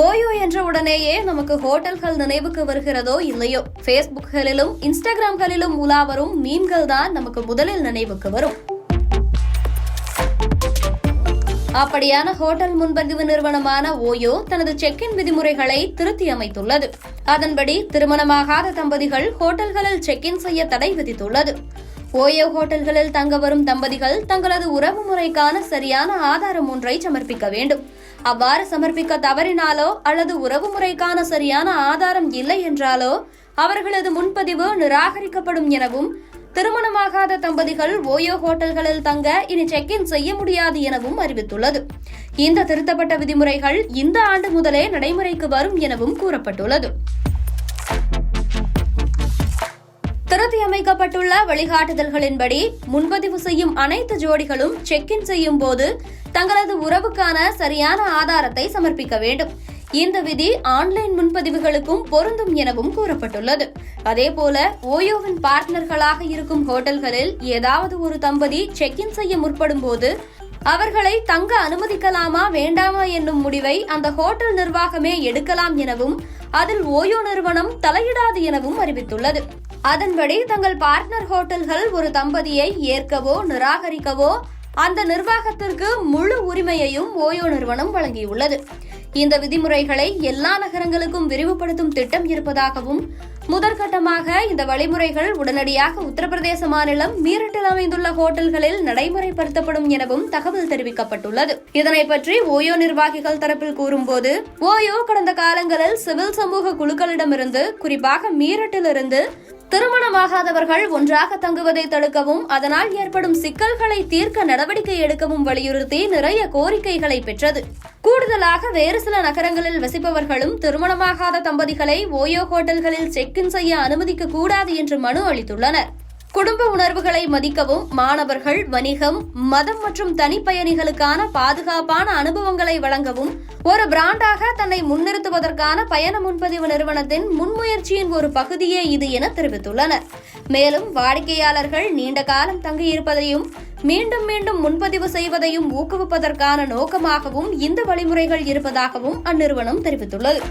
OYO என்ற உடனேயே நமக்கு ஹோட்டல்கள் நினைவுக்கு வருகிறதோ இல்லையோ, பேஸ்புக்களிலும் இன்ஸ்டாகிராம்களிலும் உலா வரும் மீம்கள் தான் நமக்கு முதலில் நினைவுக்கு வரும். அப்படியான ஹோட்டல் முன்பதிவு நிறுவனமான ஓயோ தனது செக்-இன் விதிமுறைகளை திருத்தி அமைத்துள்ளது. அதன்படி திருமணமாகாத தம்பதிகள் ஹோட்டல்களில் செக்-இன் செய்ய தடை விதித்துள்ளது. ஓயோ ஹோட்டல்களில் தங்க வரும் தம்பதிகள் தங்களது உறவு முறைக்கான சரியான ஆதாரம் ஒன்றை சமர்ப்பிக்க வேண்டும். அவ்வாறு சமர்ப்பிக்க தவறினாலோ அல்லது உறவு முறைக்கான சரியான ஆதாரம் இல்லை என்றாலோ அவர்களது முன்பதிவு நிராகரிக்கப்படும் எனவும், திருமணமாகாத தம்பதிகள் ஓயோ ஹோட்டல்களில் தங்க இனி செக்-இன் செய்ய முடியாது எனவும் அறிவித்துள்ளது. இந்த திருத்தப்பட்ட விதிமுறைகள் இந்த ஆண்டு முதலே நடைமுறைக்கு வரும் எனவும் கூறப்பட்டுள்ளது. திருத்தி அமைக்கப்பட்டுள்ள வழிகாட்டுதல்களின்படி முன்பதிவு செய்யும் அனைத்து ஜோடிகளும் செக்-இன் செய்யும் போது தங்களது உறவுக்கான சரியான ஆதாரத்தை சமர்ப்பிக்க வேண்டும். இந்த விதி ஆன்லைன் முன்பதிவுகளுக்கும் பொருந்தும் எனவும் கூறப்பட்டுள்ளது. அதேபோல ஓயோவின் பார்ட்னர்களாக இருக்கும் ஹோட்டல்களில் ஏதாவது ஒரு தம்பதி செக்-இன் செய்ய முற்படும் போது அவர்களை தங்க அனுமதிக்கலாமா வேண்டாமா என்னும் முடிவை அந்த ஹோட்டல் நிர்வாகமே எடுக்கலாம் எனவும், அதில் ஓயோ நிறுவனம் தலையிடாது எனவும் அறிவித்துள்ளது. அதன்படி தங்கள் பார்ட்னர் ஹோட்டல்கள் ஒரு தம்பதியை ஏற்கவோ நிராகரிக்கவோ அந்த நிர்வாகத்திற்கு முழு உரிமையையும் ஓயோ நிறுவனம் வழங்கியுள்ளது. இந்த விதிமுறைகளை எல்லா நகரங்களுக்கும் விரிவுபடுத்தும் திட்டம் இருப்பதாகவும், முதற்கட்டமாக இந்த வழிமுறைகள் உடனடியாக உத்தரப்பிரதேச மாநிலம் மீரட்டில் அமைந்துள்ள ஹோட்டல்களில் நடைமுறைப்படுத்தப்படும் எனவும் தகவல் தெரிவிக்கப்பட்டுள்ளது. இதனை பற்றி ஓயோ நிர்வாகிகள் தரப்பில் கூறும்போது, ஓயோ கடந்த காலங்களில் சிவில் சமூக குழுக்களிடமிருந்து, குறிப்பாக மீரட்டிலிருந்து திருமணமாகாதவர்கள் ஒன்றாக தங்குவதை தடுக்கவும் அதனால் ஏற்படும் சிக்கல்களை தீர்க்க நடவடிக்கை எடுக்கவும் வலியுறுத்தி நிறைய கோரிக்கைகளை பெற்றது. கூடுதலாக வேறு சில நகரங்களில் வசிப்பவர்களும் திருமணமாகாத தம்பதிகளை ஓயோ ஹோட்டல்களில் செக்-இன் செய்ய அனுமதிக்க கூடாது என்று மனு அளித்துள்ளனர். குடும்ப உணர்வுகளை மதிக்கவும், மாணவர்கள், வணிகம், மதம் மற்றும் தனிப்பயணிகளுக்கான பாதுகாப்பான அனுபவங்களை வழங்கவும் ஒரு பிராண்டாக தன்னை முன்னிறுத்துவதற்கான பயண முன்பதிவு நிறுவனத்தின் முன்முயற்சியின் ஒரு பகுதியே இது என தெரிவித்துள்ளனர். மேலும் வாடிக்கையாளர்கள் நீண்ட காலம் தங்கியிருப்பதையும் மீண்டும் மீண்டும் முன்பதிவு செய்வதையும் ஊக்குவிப்பதற்கான நோக்கமாகவும் இந்த வழிமுறைகள் இருப்பதாகவும் அந்நிறுவனம் தெரிவித்துள்ளது.